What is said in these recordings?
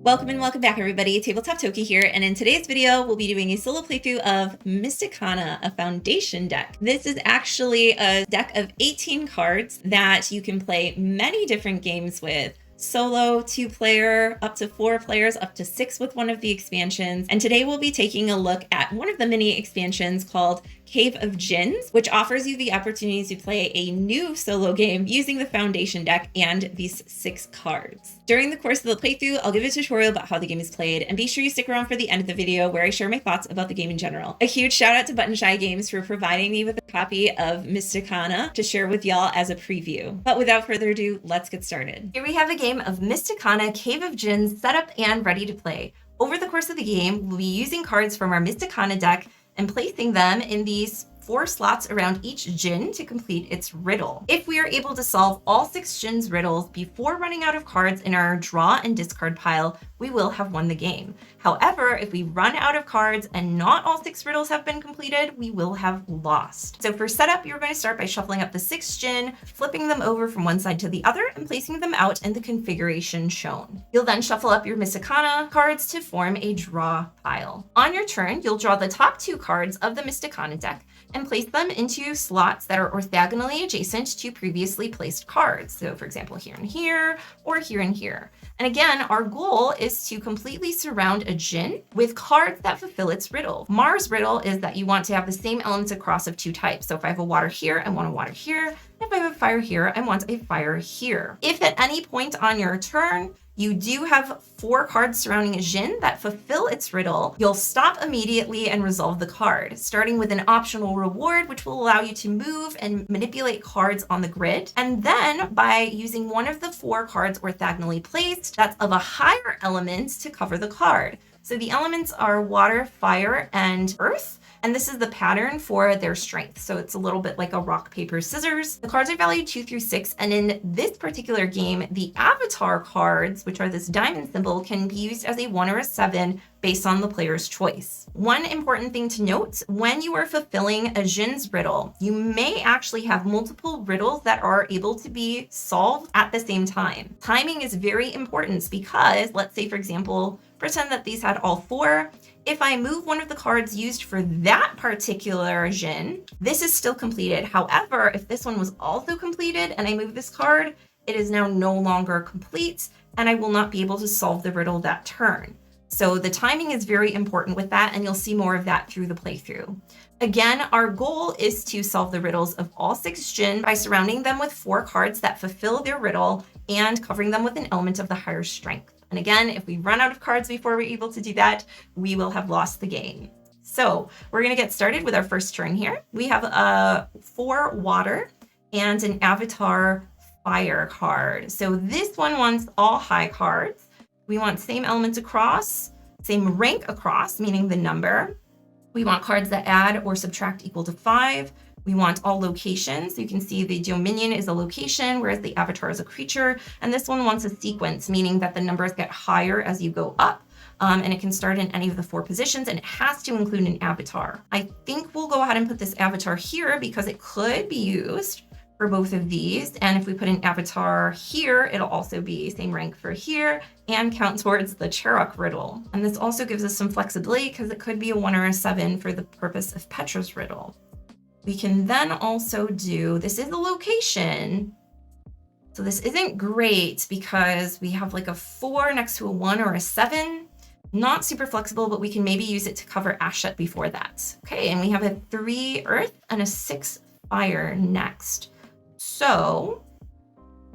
Welcome and welcome back, everybody. Tabletop Toki here, and in today's video, we'll be doing a solo playthrough of Mysticana, a foundation deck. This is actually a deck of 18 cards that you can play many different games with. Solo, 2-player, up to 4 players, up to 6 with one of the expansions. And today we'll be taking a look at one of the mini expansions called Cave of Djinns, which offers you the opportunity to play a new solo game using the foundation deck and these 6 cards. During the course of the playthrough, I'll give a tutorial about how the game is played, and be sure you stick around for the end of the video where I share my thoughts about the game in general. A huge shout out to Button Shy Games for providing me with a copy of Mysticana to share with y'all as a preview. But without further ado, let's get started. Here we have a game of Mysticana Cave of Djinns set up and ready to play. Over the course of the game, we'll be using cards from our Mysticana deck and placing them in these 4 slots around each Djinn to complete its riddle. If we are able to solve all 6 Djinn's riddles before running out of cards in our draw and discard pile, we will have won the game. However, if we run out of cards and not all 6 riddles have been completed, we will have lost. So for setup, you're going to start by shuffling up the 6 Djinn, flipping them over from one side to the other, and placing them out in the configuration shown. You'll then shuffle up your Mysticana cards to form a draw pile. On your turn, you'll draw the top 2 cards of the Mysticana deck and place them into slots that are orthogonally adjacent to previously placed cards. So for example, here and here, or here and here. And again, our goal is to completely surround a Djinn with cards that fulfill its riddle. Mars' riddle is that you want to have the same elements across of 2 types. So if I have a water here, I want a water here. If I have a fire here, I want a fire here. If at any point on your turn, you do have 4 cards surrounding a Djinn that fulfill its riddle, you'll stop immediately and resolve the card, starting with an optional reward, which will allow you to move and manipulate cards on the grid. And then by using one of the 4 cards orthogonally placed, that's of a higher element to cover the card. So the elements are water, fire, and earth. And this is the pattern for their strength. So it's a little bit like a rock, paper, scissors. The cards are valued 2 through 6. And in this particular game, the avatar cards, which are this diamond symbol, can be used as a 1 or a 7 based on the player's choice. One important thing to note, when you are fulfilling a Djinn's riddle, you may actually have multiple riddles that are able to be solved at the same time. Timing is very important because, let's say, for example, pretend that these had all 4. If I move one of the cards used for that particular Djinn, this is still completed. However, if this one was also completed and I move this card, it is now no longer complete and I will not be able to solve the riddle that turn. So the timing is very important with that, and you'll see more of that through the playthrough. Again, our goal is to solve the riddles of all 6 Djinn by surrounding them with 4 cards that fulfill their riddle and covering them with an element of the higher strength. And again, if we run out of cards before we're able to do that, we will have lost the game. So we're going to get started with our first turn here. We have a 4 water and an avatar fire card. So this one wants all high cards. We want same elements across, same rank across, meaning the number. We want cards that add or subtract equal to 5. We want all locations. You can see the Dominion is a location, whereas the avatar is a creature. And this one wants a sequence, meaning that the numbers get higher as you go up. And it can start in any of the 4 positions, and it has to include an avatar. I think we'll go ahead and put this avatar here because it could be used for both of these. And if we put an avatar here, it'll also be same rank for here and count towards the Cherok riddle. And this also gives us some flexibility because it could be a 1 or a 7 for the purpose of Petra's riddle. We can then also do, this is a location. So this isn't great because we have like a 4 next to a 1 or a 7. Not super flexible, but we can maybe use it to cover Ashet before that. Okay, and we have a 3 earth and a 6 fire next. So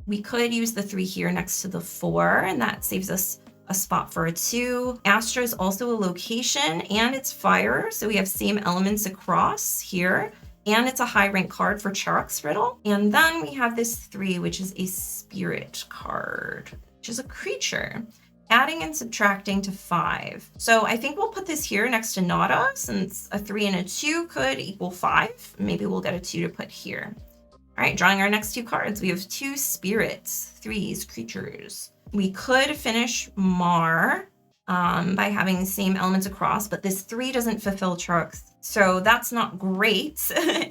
we could use the 3 here next to the 4, and that saves us a spot for a 2. Astra is also a location and it's fire. So we have same elements across here, and it's a high rank card for Cherok's riddle. And then we have this 3, which is a spirit card, which is a creature, adding and subtracting to 5. So I think we'll put this here next to Nada, since a 3 and a 2 could equal 5. Maybe we'll get a 2 to put here. All right, drawing our next 2 cards. We have 2 spirits, 3s, creatures. We could finish Mar by having the same elements across, but this 3 doesn't fulfill Cherok's, so that's not great.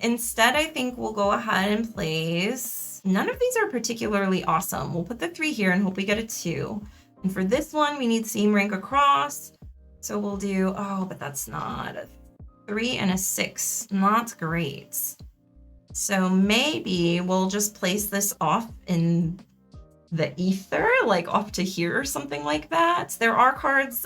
Instead, I think we'll go ahead and place, none of these are particularly awesome. We'll put the 3 here and hope we get a 2. And for this one, we need same rank across. So we'll do, oh, but that's not a 3 and a 6. Not great. So maybe we'll just place this off in the ether, like off to here or something like that. There are cards,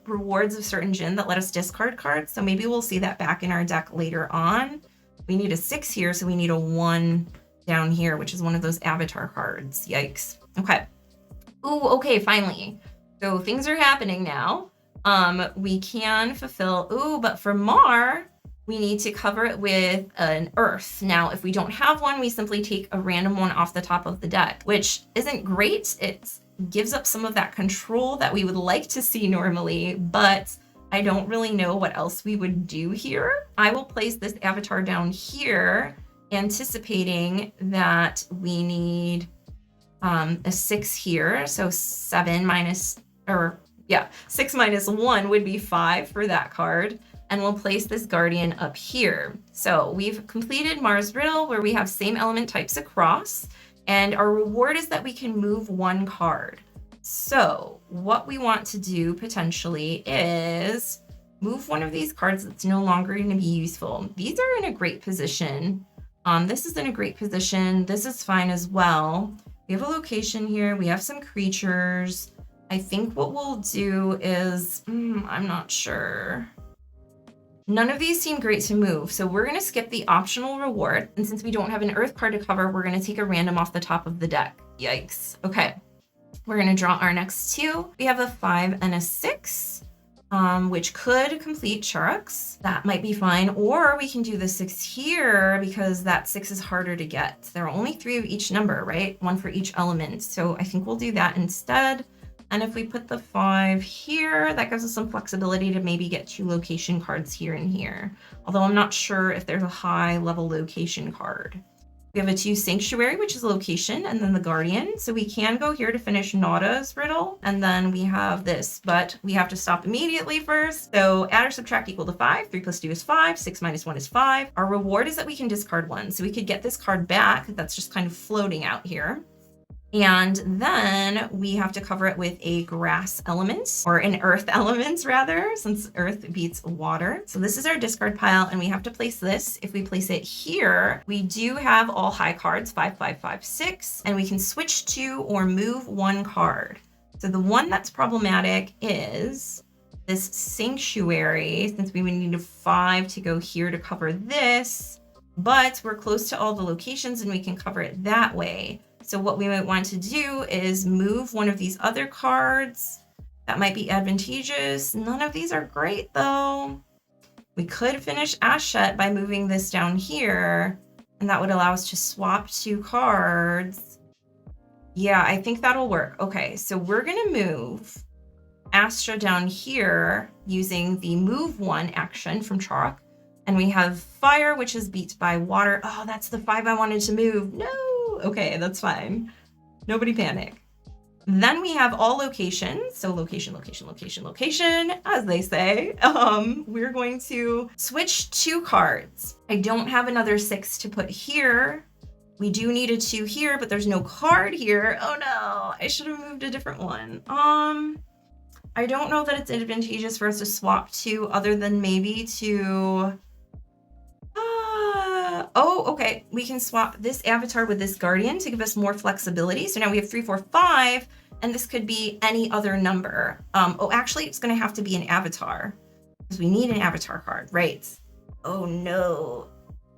rewards of certain Djinn that let us discard cards. So maybe we'll see that back in our deck later on. We need a 6 here, so we need a 1 down here, which is one of those avatar cards. Yikes. Okay. Ooh, okay, finally. So things are happening now. We can fulfill, ooh, but for Mar, we need to cover it with an earth. Now, if we don't have one, we simply take a random one off the top of the deck, which isn't great. It gives up some of that control that we would like to see normally, but I don't really know what else we would do here. I will place this avatar down here, anticipating that we need a 6 here. So 6 minus 1 would be 5 for that card. And we'll place this guardian up here. So we've completed Mars Riddle, where we have same element types across, and our reward is that we can move 1 card. So what we want to do potentially is move one of these cards that's no longer going to be useful. These are in a great position. This is in a great position. This is fine as well. We have a location here. We have some creatures. I think what we'll do is, I'm not sure. None of these seem great to move, so we're going to skip the optional reward. And since we don't have an earth card to cover, we're going to take a random off the top of the deck. Yikes. Okay, we're going to draw our next 2. We have a 5 and a 6, which could complete Charux. That might be fine. Or we can do the 6 here because that 6 is harder to get. There are only 3 of each number, right? 1 for each element. So I think we'll do that instead. And if we put the 5 here, that gives us some flexibility to maybe get 2 location cards here and here. Although I'm not sure if there's a high level location card. We have a 2 Sanctuary, which is location, and then the Guardian. So we can go here to finish Nada's riddle. And then we have this, but we have to stop immediately first. So add or subtract equal to 5. 3 plus 2 is 5. 6 minus 1 is 5. Our reward is that we can discard 1. So we could get this card back. That's just kind of floating out here. And then we have to cover it with a grass element, or an earth element rather, since earth beats water. So this is our discard pile, and we have to place this. If we place it here, we do have all high cards, 5, 5, 5, 6, and we can switch to or move 1 card. So the one that's problematic is this Sanctuary, since we would need a 5 to go here to cover this, but we're close to all the locations and we can cover it that way. So what we might want to do is move one of these other cards. That might be advantageous. None of these are great though. We could finish Ashet by moving this down here, and that would allow us to swap 2 cards. Yeah, I think that'll work. Okay, so we're gonna move Astra down here using the move 1 action from Charuk. And we have fire, which is beat by water. Oh, that's the 5 I wanted to move. No. Okay, that's fine. Nobody panic. Then we have all locations. So location, location, location, location, as they say. We're going to switch 2 cards. I don't have another 6 to put here. We do need a 2 here, but there's no card here. Oh no, I should have moved a different one. I don't know that it's advantageous for us to swap 2 other than maybe to... Oh, okay. We can swap this avatar with this guardian to give us more flexibility. So now we have 3, 4, 5, and this could be any other number. Oh, actually, it's going to have to be an avatar because we need an avatar card, right? Oh no.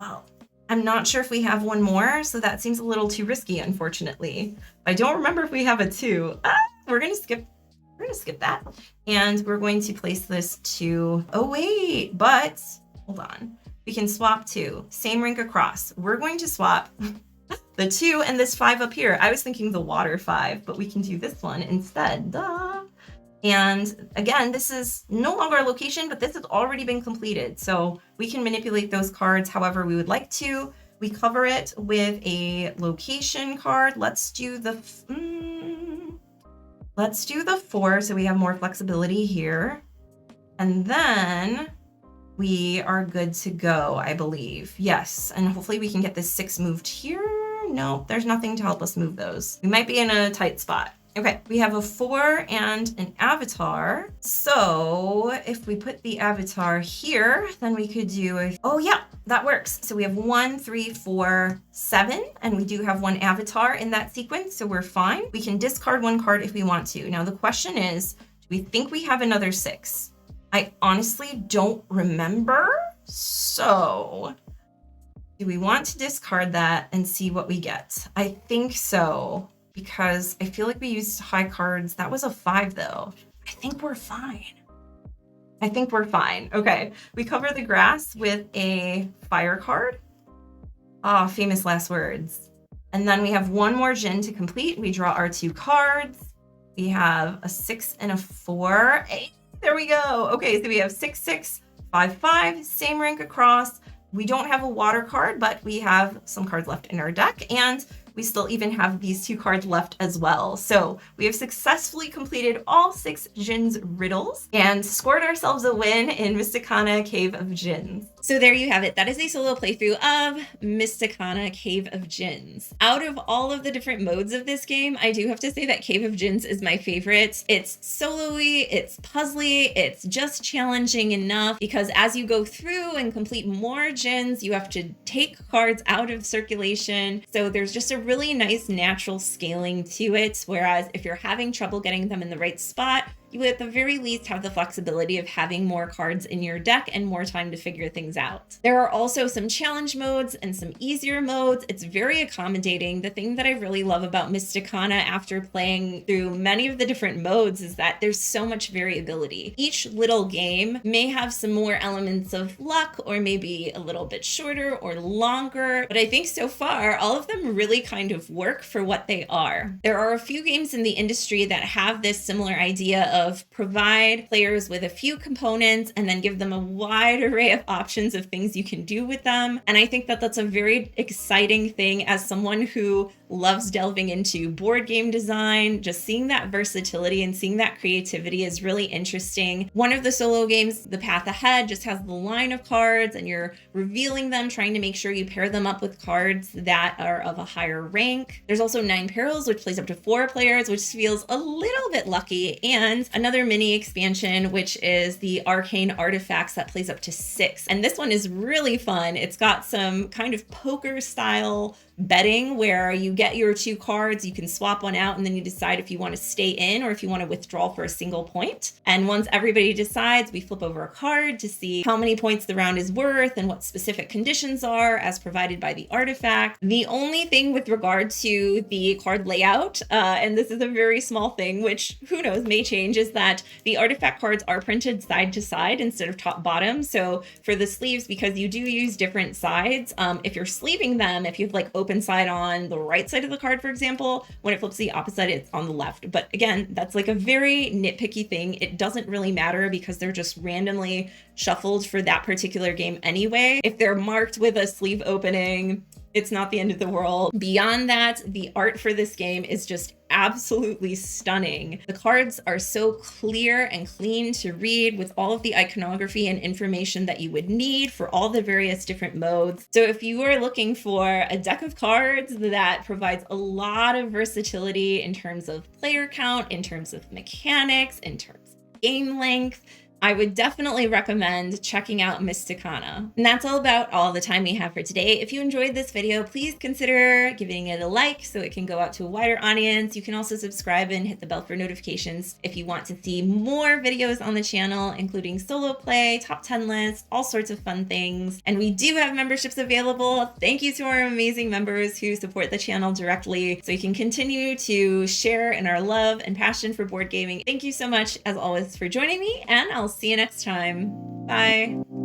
Well, I'm not sure if we have one more, so that seems a little too risky, unfortunately. I don't remember if we have a 2. We're going to skip that, and we're going to place this to. Oh wait, but hold on. We can swap 2, same rank across. We're going to swap the 2 and this 5 up here. I was thinking the water 5, but we can do this one instead. Duh. And again, this is no longer a location, but this has already been completed. So we can manipulate those cards however we would like to. We cover it with a location card. Let's do the 4 so we have more flexibility here. And then we are good to go, I believe. Yes, and hopefully we can get this 6 moved here. No, there's nothing to help us move those. We might be in a tight spot. Okay, we have a 4 and an avatar. So if we put the avatar here, then we could do oh yeah, that works. So we have 1, 3, 4, 7, and we do have one avatar in that sequence, so we're fine. We can discard one card if we want to. Now the question is, do we think we have another 6? I honestly don't remember. So do we want to discard that and see what we get? I think so, because I feel like we used high cards. That was a 5 though. I think we're fine. I think we're fine. Okay, we cover the grass with a fire card. Ah, famous last words. And then we have one more Djinn to complete. We draw our 2 cards. We have a 6 and a 4. Hey, there we go. Okay, so we have 6, 6, 5, 5, same rank across. We don't have a water card, but we have some cards left in our deck, and we still even have these 2 cards left as well. So we have successfully completed all 6 Djinn's riddles and scored ourselves a win in Mysticana Cave of Djinns. So there you have it. That is a solo playthrough of Mysticana Cave of Djinns. Out of all of the different modes of this game, I do have to say that Cave of Djinns is my favorite. It's solo-y, it's puzzly, it's just challenging enough because as you go through and complete more Djinns, you have to take cards out of circulation. So there's just a really nice natural scaling to it. Whereas if you're having trouble getting them in the right spot, you at the very least have the flexibility of having more cards in your deck and more time to figure things out. There are also some challenge modes and some easier modes. It's very accommodating. The thing that I really love about Mysticana after playing through many of the different modes is that there's so much variability. Each little game may have some more elements of luck or maybe a little bit shorter or longer, but I think so far all of them really kind of work for what they are. There are a few games in the industry that have this similar idea of provide players with a few components and then give them a wide array of options of things you can do with them. And I think that that's a very exciting thing as someone who loves delving into board game design. Just seeing that versatility and seeing that creativity is really interesting. One of the solo games, The Path Ahead, just has the line of cards and you're revealing them, trying to make sure you pair them up with cards that are of a higher rank. There's also 9 Perils, which plays up to 4 players, which feels a little bit lucky, and another mini expansion, which is the Arcane Artifacts that plays up to 6. And this one is really fun. It's got some kind of poker style betting where you get your 2 cards, you can swap one out, and then you decide if you want to stay in or if you want to withdraw for a single point. And once everybody decides, we flip over a card to see how many points the round is worth and what specific conditions are as provided by the artifact. The only thing with regard to the card layout, and this is a very small thing, which who knows may change, is that the artifact cards are printed side to side instead of top bottom. So for the sleeves, because you do use different sides, if you're sleeving them, if you have like open side on the right side of the card, for example, when it flips the opposite, it's on the left. But again, that's like a very nitpicky thing. It doesn't really matter because they're just randomly shuffled for that particular game anyway. If they're marked with a sleeve opening, it's not the end of the world. Beyond that, the art for this game is just absolutely stunning. The cards are so clear and clean to read with all of the iconography and information that you would need for all the various different modes. So if you are looking for a deck of cards that provides a lot of versatility in terms of player count, in terms of mechanics, in terms of game length, I would definitely recommend checking out Mysticana. And that's all about all the time we have for today. If you enjoyed this video, please consider giving it a like so it can go out to a wider audience. You can also subscribe and hit the bell for notifications if you want to see more videos on the channel, including solo play, top 10 lists, all sorts of fun things. And we do have memberships available. Thank you to our amazing members who support the channel directly so we can continue to share in our love and passion for board gaming. Thank you so much, as always, for joining me, and I'll see you next time. Bye.